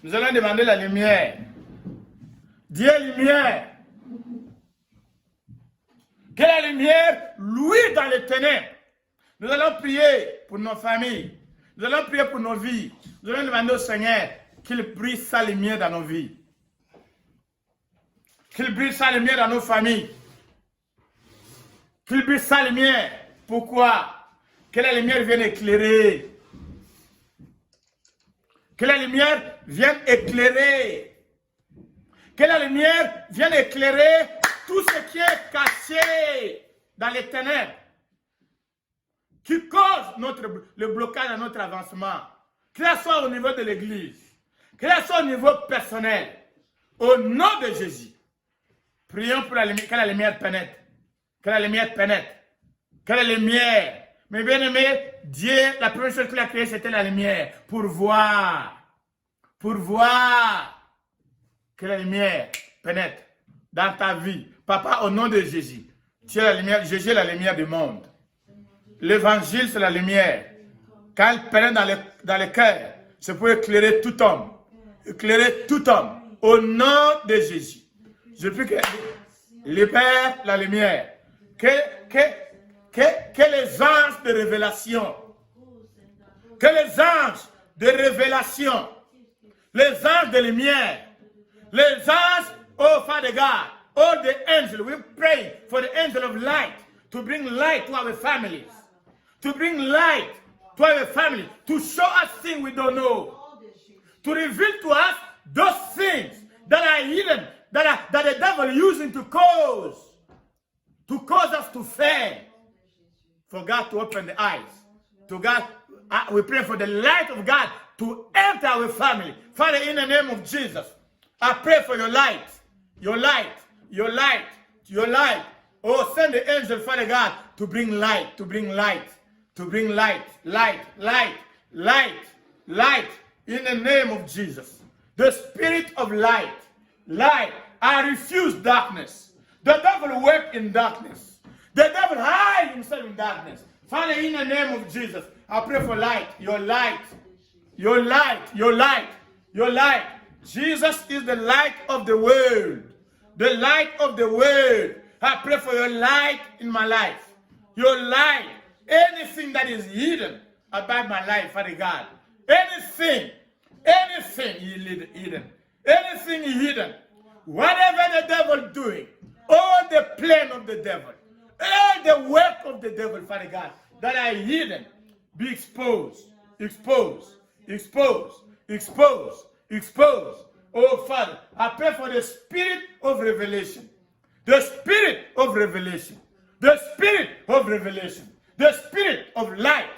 Nous allons demander la lumière. Dieu lumière. Que la lumière luit dans les ténèbres. Nous allons prier pour nos familles. Nous allons prier pour nos vies. Nous allons demander au Seigneur qu'il brise sa lumière dans nos vies. Qu'il brise sa lumière dans nos familles. Qu'il brise sa lumière. Pourquoi? Que la lumière vienne éclairer. Que la lumière vienne éclairer. Que la lumière vienne éclairer tout ce qui est caché dans les ténèbres. Qui cause le blocage à notre avancement. Que ce soit au niveau de l'Église. Que ce soit au niveau personnel. Au nom de Jésus. Prions pour que la lumière pénètre. Que la lumière pénètre. Que la lumière. Mais bien aimé, Dieu, la première chose qu'il a créée, c'était la lumière. Pour voir. Pour voir. Que la lumière pénètre dans ta vie. Papa, au nom de Jésus. Tu es la lumière. Jésus est la lumière du monde. L'évangile, c'est la lumière. Quand elle pénètre dans le cœur, c'est pour éclairer tout homme. Éclairer tout homme. Au nom de Jésus. Je prie que libère la lumière. Que les anges de révélation, que les anges de révélation, les anges de lumière, les anges, oh Father God, all the angels, we pray for the angel of light to bring light to our families, to bring light to our family, to show us things we don't know, to reveal to us those things that are hidden, that the devil is using to cause us to fail. For God to open the eyes. To God, we pray for the light of God to enter our family. Father, in the name of Jesus, I pray for your light. Your light. Your light. Your light. Oh, send the angel, Father God, to bring light. To bring light. To bring light. Light. Light. Light. Light. In the name of Jesus. The spirit of light. Light. I refuse darkness. The devil works in darkness. The devil hides himself in darkness. Father, in the name of Jesus, I pray for light. Your light. Your light. Your light. Your light. Jesus is the light of the world. The light of the world. I pray for your light in my life. Your light. Anything that is hidden about my life, Father God. Anything hidden. Anything hidden. Whatever the devil doing. All the plan of the devil. All the work of the devil, Father God, that are hidden, be exposed, exposed, exposed, exposed, exposed. Oh, Father, I pray for the spirit of revelation, the spirit of revelation, the spirit of revelation, the spirit of light,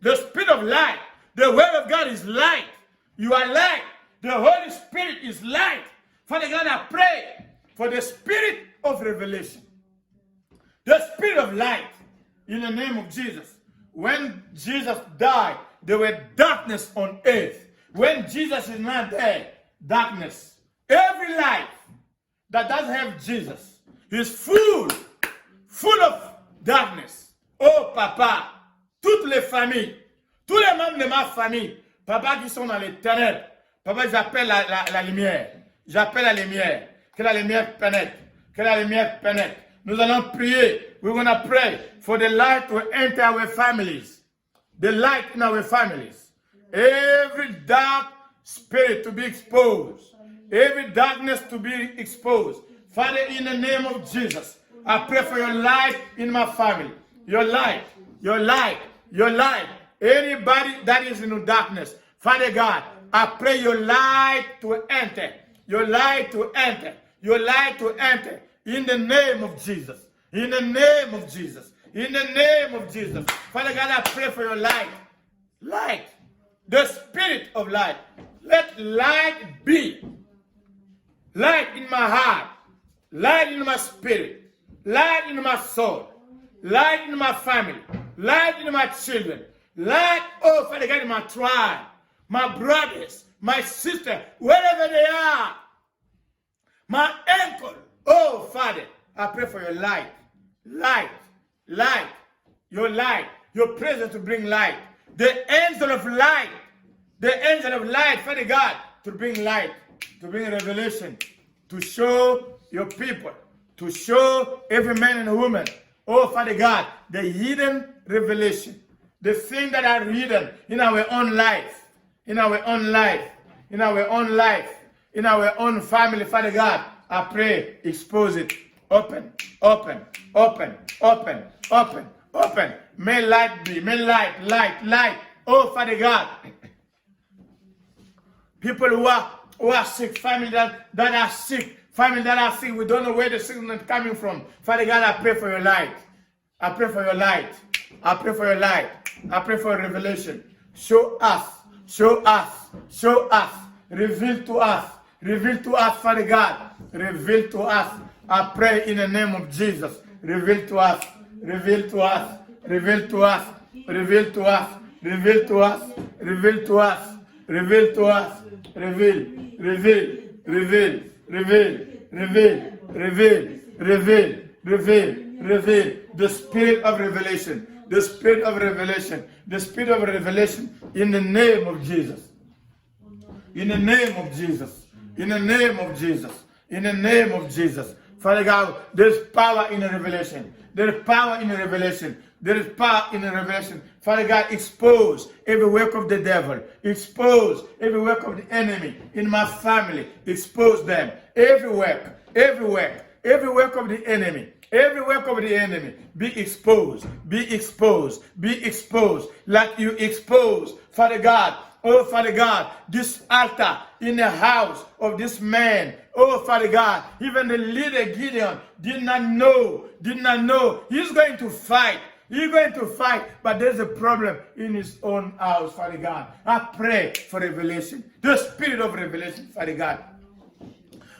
the spirit of light. The word of God is light. You are light. The Holy Spirit is light. Father God, I pray for the spirit of revelation. The spirit of light, in the name of Jesus. When Jesus died, there were darkness on earth. When Jesus is not there, darkness. Every life that doesn't have Jesus is full of darkness. Oh Papa, toutes les familles, tous les membres de ma famille, Papa qui sont dans les ténèbres, Papa, j'appelle la lumière. J'appelle la lumière. Que la lumière pénètre. Que la lumière pénètre. Nous allons prier. We're going to pray for the light to enter our families. The light in our families. Every dark spirit to be exposed. Every darkness to be exposed. Father, in the name of Jesus, I pray for your light in my family. Your light. Your light. Your light. Anybody that is in the darkness. Father God, I pray your light to enter. Your light to enter. Your light to enter. In the name of Jesus. In the name of Jesus. In the name of Jesus. Father God, I pray for your light. Light. The spirit of light. Let light be. Light in my heart. Light in my spirit. Light in my soul. Light in my family. Light in my children. Light, oh Father God, in my tribe. My brothers. My sister. Wherever they are. My uncle. Oh, Father, I pray for your light. Light. Light. Your light. Your presence to bring light. The angel of light. The angel of light, Father God, to bring light, to bring revelation, to show your people, to show every man and woman, oh Father God, the hidden revelation, the things that are hidden in our own life, in our own life, in our own life, in our own family, Father God. I pray, expose it. Open, open, open, open, open, open. May light be, may light, light. Oh, Father God. People who are sick, family that are sick, family that are sick, we don't know where the sickness is coming from. Father God, I pray for your light. I pray for your light. I pray for your light. I pray for revelation. Show us, show us, show us. Reveal to us, Father God. Reveal to us. I pray in the name of Jesus. Reveal to us, reveal to us, reveal to us, reveal to us, reveal to us, reveal to us, reveal to us, reveal, reveal, reveal, reveal, reveal, reveal, reveal, reveal, reveal. The spirit of revelation, the spirit of revelation, the spirit of revelation in the name of Jesus. In the name of Jesus. In the name of Jesus. In the name of Jesus. Father God, there's power in the revelation. There is power in the revelation. There is power in the revelation. Father God, expose every work of the devil. Expose every work of the enemy in my family. Expose them. Every work, every work, every work of the enemy. Every work of the enemy, be exposed, be exposed, be exposed, like you expose, Father God. Oh, Father God, this altar in the house of this man. Oh, Father God, even the leader Gideon did not know. He's going to fight. He's going to fight, but there's a problem in his own house, Father God. I pray for revelation. The spirit of revelation, Father God.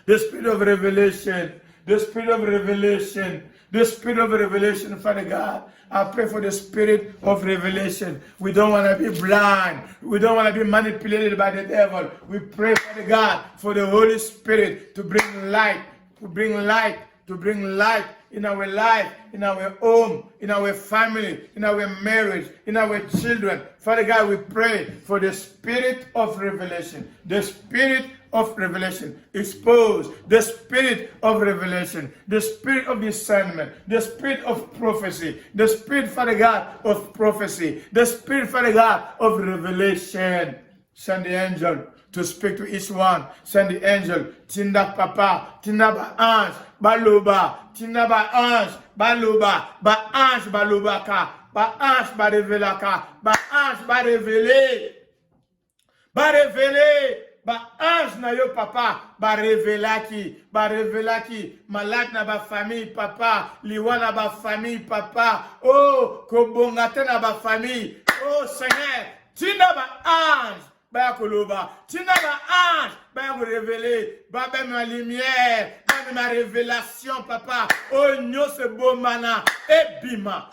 The spirit of revelation. The spirit of revelation. The spirit of revelation, Father God. I pray for the spirit of revelation. We don't want to be blind. We don't want to be manipulated by the devil. We pray, Father God, for the Holy Spirit to bring light, to bring light, to bring light in our life, in our home, in our family, in our marriage, in our children. Father God, we pray for the spirit of revelation. The spirit of revelation. Expose the spirit of revelation, the spirit of discernment, the spirit of prophecy, the spirit, Father God, of prophecy, the spirit, Father God, of revelation. Send the angel to speak to each one. Send the angel. Tinda papa, tinda ba ange, baluba, tinda ba ange, baluba, ba ange baluba ka, ba ange ba revela ka, ba ange ba revele, ba revele. Ba ange na yo papa, ba revela ki, malade na ba famille papa, liwa na ba famille papa, oh, kobongate na ba famille, oh Seigneur, tinda ba ange, ba koloba, tinda ba ange, ba révéler, ba ma lumière, ba ma révélation papa, oh nyo se bo mana, ebima,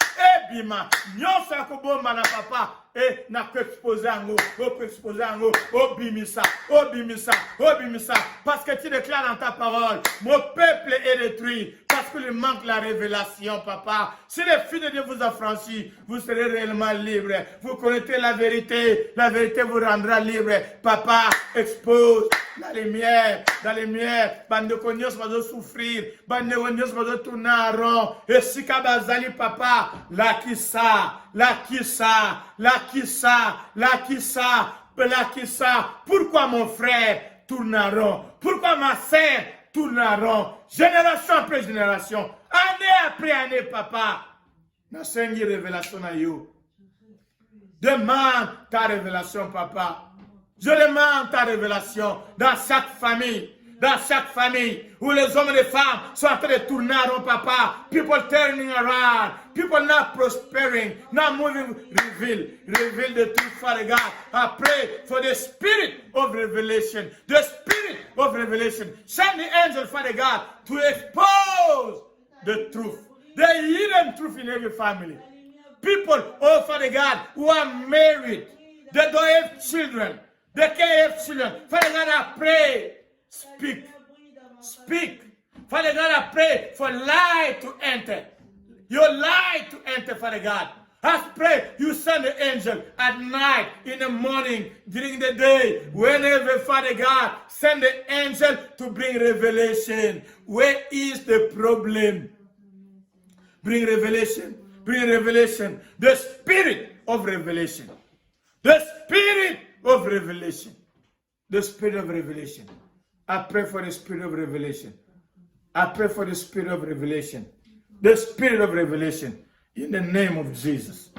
nyo se ko bo mana papa. Et n'a que exposé en haut, obimisa. Parce que tu déclares dans ta parole, mon peuple est détruit, parce qu'il manque la révélation, papa. Si les filles de Dieu vous affranchissent, vous serez réellement libre. Vous connaissez la vérité vous rendra libre. Papa, expose la lumière, bande de cognos va souffrir, bande de cognos va tourner en rond. Et si kabazali, papa, la kissa. Pourquoi mon frère tourne en rond? Pourquoi ma sœur tourne en rond? Génération après génération, année après année, papa. Na sengi révélation à you. Demande ta révélation, papa. Je demande ta révélation dans chaque famille. Où les hommes et les femmes sont en train de tourner en rond, papa. People turning around. People not prospering, not moving. Reveal the truth, Father God. I pray for the spirit of revelation. The spirit of revelation. Send the angel, Father God, to expose the truth. The hidden truth in every family. People, oh Father God, who are married. They don't have children. They can't have children. Father God, I pray. Speak. Father God, I pray for light to enter. Your light to enter, Father God. I pray you send the angel at night, in the morning, during the day, whenever, Father God, send the angel to bring revelation. Where is the problem? Bring revelation. Bring revelation. The spirit of revelation. The spirit of revelation. The spirit of revelation. I pray for the spirit of revelation. I pray for the spirit of revelation. The spirit of revelation. In the name of Jesus.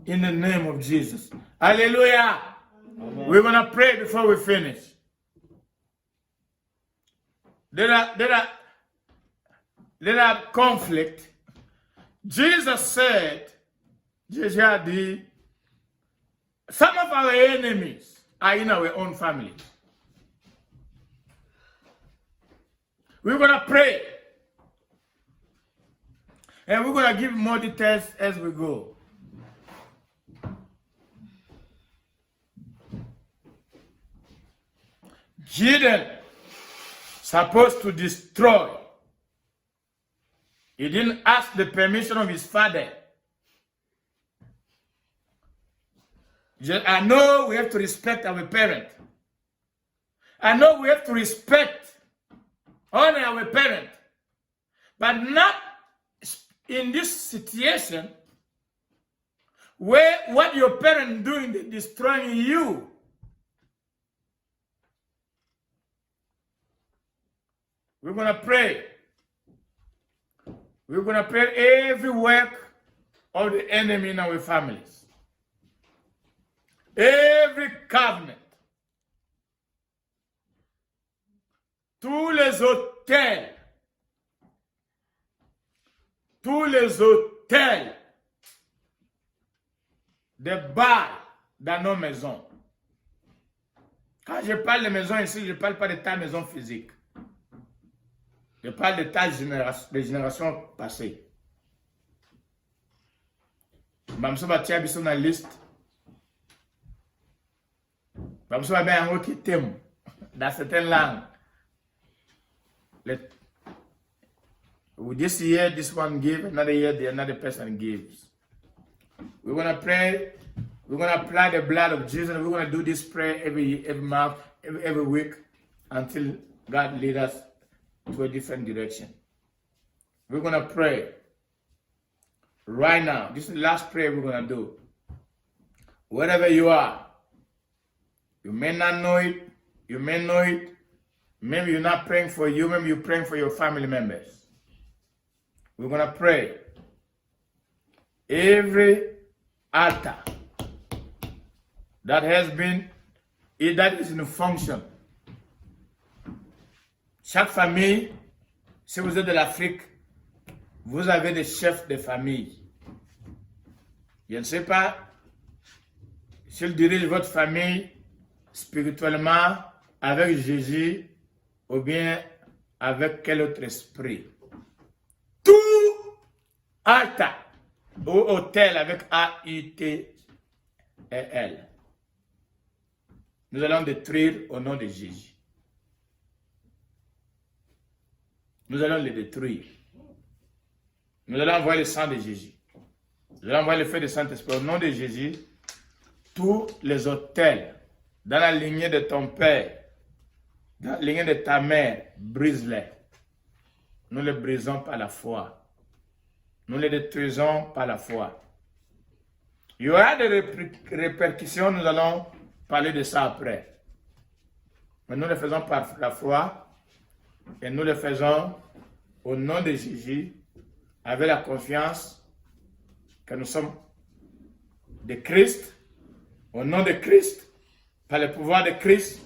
In the name of Jesus. Hallelujah. Amen. We're going to pray before we finish. There are conflict. Jesus said, Jesus a dit, some of our enemies are in our own family. We're going to pray. And we're going to give more details as we go. Gideon supposed to destroy. He didn't ask the permission of his father. I know we have to respect our parent. I know we have to respect, honor our parent. But not in this situation where what your parent doing, they're destroying you. We're going to pray. We're going to pray every work of the enemy in our families. Every covenant. Tous les hôtels. Tous les hôtels de bail dans nos maisons. Quand je parle de maison ici, je ne parle pas de ta maison physique. Je parle de ta génération, des générations passées. Bamso va tirer sur la liste. Bamso va bien un qui t'aime dans certaines langues. This year, this one gives, another year, the another person gives. We're going to pray. We're going to apply the blood of Jesus. We're going to do this prayer every month, every week, until God leads us to a different direction. We're going to pray right now. This is the last prayer we're going to do. Wherever you are, you may not know it, you may know it, maybe you're not praying for you, maybe you're praying for your family members. We're going to pray. Every altar that has been, that is in function. Chaque famille, si vous êtes de l'Afrique, vous avez des chefs de famille. Je ne sais pas s'ils dirigent votre famille spirituellement avec Jésus ou bien avec quel autre esprit. Tout altar ou hôtel avec A-U-T-E-L. Nous allons détruire au nom de Jésus. Nous allons les détruire. Nous allons envoyer le sang de Jésus. Nous allons envoyer le feu de Saint-Esprit au nom de Jésus. Tous les autels dans la lignée de ton père, dans la lignée de ta mère, brise-les. Nous les brisons par la foi. Nous les détruisons par la foi. Il y aura des répercussions, nous allons parler de ça après. Mais nous le faisons par la foi et nous le faisons au nom de Jésus avec la confiance que nous sommes de Christ, au nom de Christ, par le pouvoir de Christ,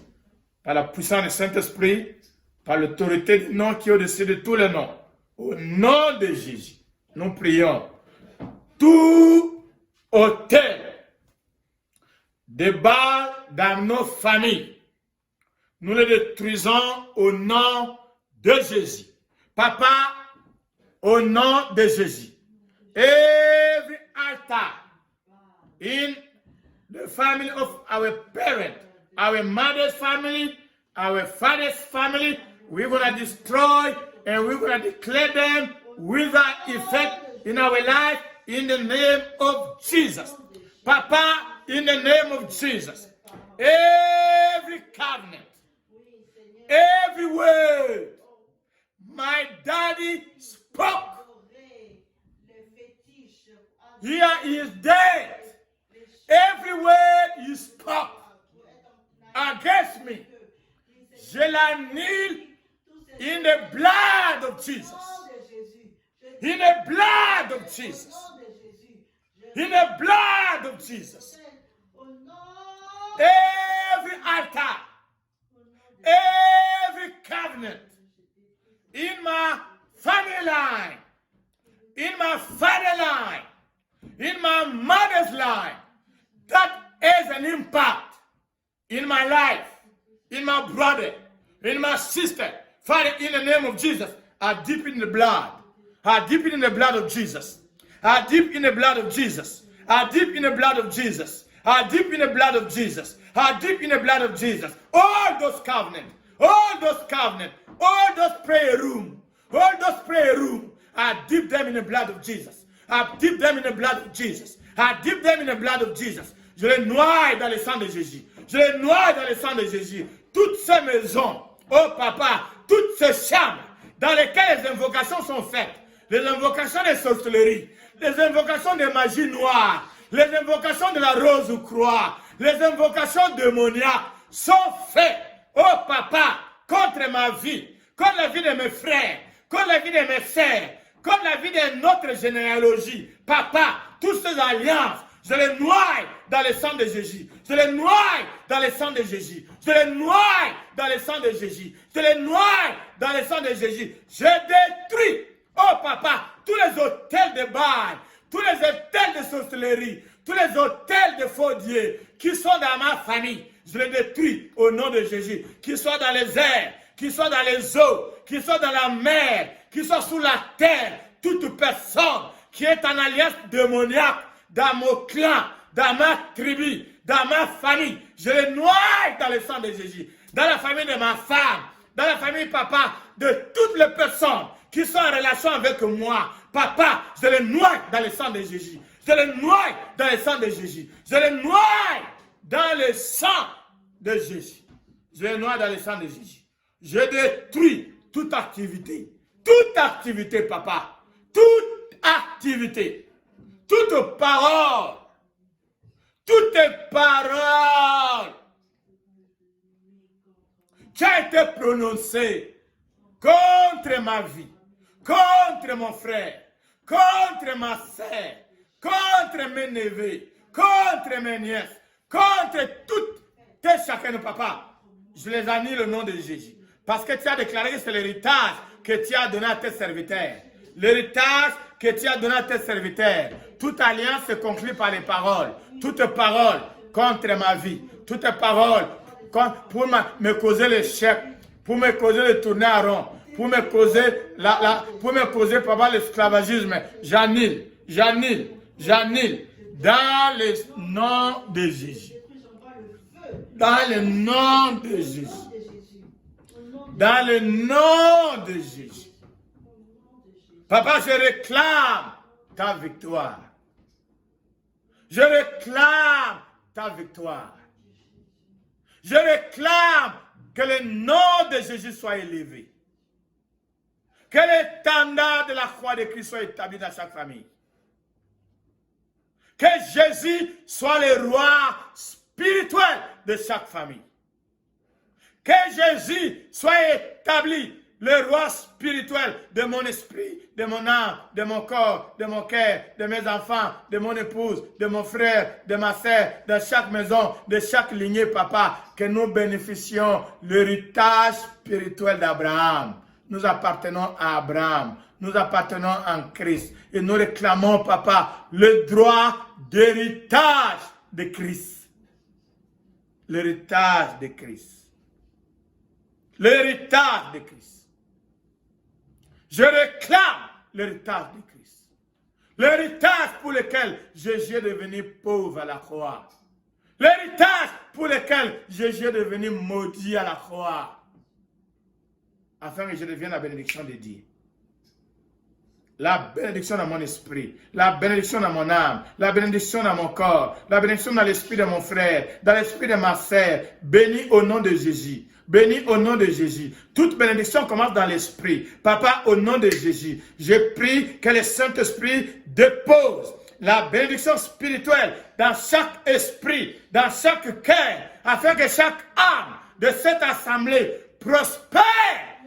par la puissance du Saint-Esprit, par l'autorité du nom qui est au-dessus de tous les noms. Au nom de Jésus, nous prions. Tout autel de Baal dans nos familles, nous le détruisons au nom de Jésus. Papa, au nom de Jésus. Every altar in the family of our parent, our mother's family, our father's family, we're going to destroy and we're going to declare them without effect in our life in the name of Jesus. Papa, in the name of Jesus. Every covenant, every word my daddy spoke, here he is dead. Every word you spoke against me, je l'annule in the blood of Jesus. In the blood of Jesus. In the blood of Jesus. Every altar, every covenant in my family line, in my father line, in my mother's line, that has an impact in my life, in my brother, in my sister. Father, in the name of Jesus, I dip in the blood. I dip in the blood of Jesus. I dip in the blood of Jesus. I dip in the blood of Jesus. I dip in the blood of Jesus. I dip in the blood of Jesus. All those covenants, all those prayer rooms, I dip them in the blood of Jesus. I dip them in the blood of Jesus. I dip them in the blood of Jesus. Je les noie dans le sang de Jésus. Je les noie dans le sang de Jésus. Toutes ces maisons, oh papa, toutes ces chambres dans lesquelles les invocations sont faites, les invocations de sorcellerie, les invocations de magie noire, les invocations de la rose ou croix, les invocations démoniaques sont faites, oh papa, contre ma vie, contre la vie de mes frères, contre la vie de mes sœurs, contre la vie de notre généalogie. Papa, toutes ces alliances, je les noie dans le sang de Jésus. Je les noie dans le sang de Jésus. Je les noie dans le sang de Jésus. Je les noie dans le sang de Jésus. Je détruis, oh papa, tous les hôtels de Baal, tous les hôtels de sorcellerie, tous les hôtels de faux dieux qui sont dans ma famille. Je les détruis au nom de Jésus. Qu'ils soient dans les airs, qu'ils soient dans les eaux, qu'ils soient dans la mer, qu'ils soient sous la terre. Toute personne qui est en alliance démoniaque dans mon clan, dans ma tribu, dans ma famille, je les noie dans le sang de Jésus. Dans la famille de ma femme, dans la famille, papa, de toutes les personnes qui sont en relation avec moi. Papa, je les noie dans le sang de Jésus. Je les noie dans le sang de Jésus. Je les noie dans le sang de Jésus. Je les noie dans le sang de Jésus. Je détruis toute activité, papa, toute activité, toute parole qui a été prononcée contre ma vie, contre mon frère, contre ma sœur, contre mes neveux, contre mes nièces, contre toutes et chacun de papa, je les annule au nom de Jésus. Parce que tu as déclaré que c'est l'héritage que tu as donné à tes serviteurs. L'héritage que tu as donné à tes serviteurs. Toute alliance se conclut par les paroles. Toute parole contre ma vie. Toute parole pour me causer l'échec. Pour me causer le tourner à rond. Pour me causer papa l'esclavagisme. J'annule. Dans le nom de Jésus. Dans le nom de Jésus. Dans le nom de Jésus. Papa, je réclame ta victoire. Je réclame ta victoire. Je réclame que le nom de Jésus soit élevé. Que l'étendard de la croix de Christ soit établi dans chaque famille. Que Jésus soit le roi spirituel de chaque famille. Que Jésus soit établi, le roi spirituel de mon esprit, de mon âme, de mon corps, de mon cœur, de mes enfants, de mon épouse, de mon frère, de ma sœur, de chaque maison, de chaque lignée, papa, que nous bénéficions l'héritage spirituel d'Abraham. Nous appartenons à Abraham, nous appartenons en Christ et nous réclamons, papa, le droit d'héritage de Christ. L'héritage de Christ. L'héritage de Christ. Je réclame l'héritage de Christ. L'héritage pour lequel Jésus est devenu pauvre à la croix. L'héritage pour lequel Jésus est devenu maudit à la croix. Afin que je devienne la bénédiction de Dieu. La bénédiction dans mon esprit, la bénédiction dans mon âme, la bénédiction dans mon corps, la bénédiction dans l'esprit de mon frère, dans l'esprit de ma sœur. Bénis au nom de Jésus. Bénis au nom de Jésus. Toute bénédiction commence dans l'esprit. Papa, au nom de Jésus, je prie que le Saint-Esprit dépose la bénédiction spirituelle dans chaque esprit, dans chaque cœur, afin que chaque âme de cette assemblée prospère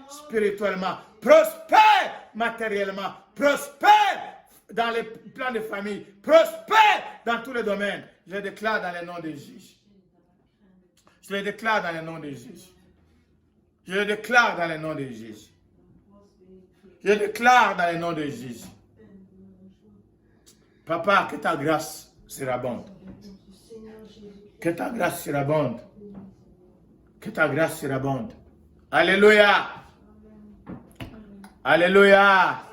spirituellement, prospère matériellement, prospère dans les plans de famille, prospère dans tous les domaines. Je le déclare dans le nom de Jésus. Je le déclare dans le nom de Jésus. Je le déclare dans le nom de Jésus. Je le déclare dans le nom de Jésus. Papa, que ta grâce surabonde. Que ta grâce surabonde. Que ta grâce surabonde. Alléluia. Alléluia.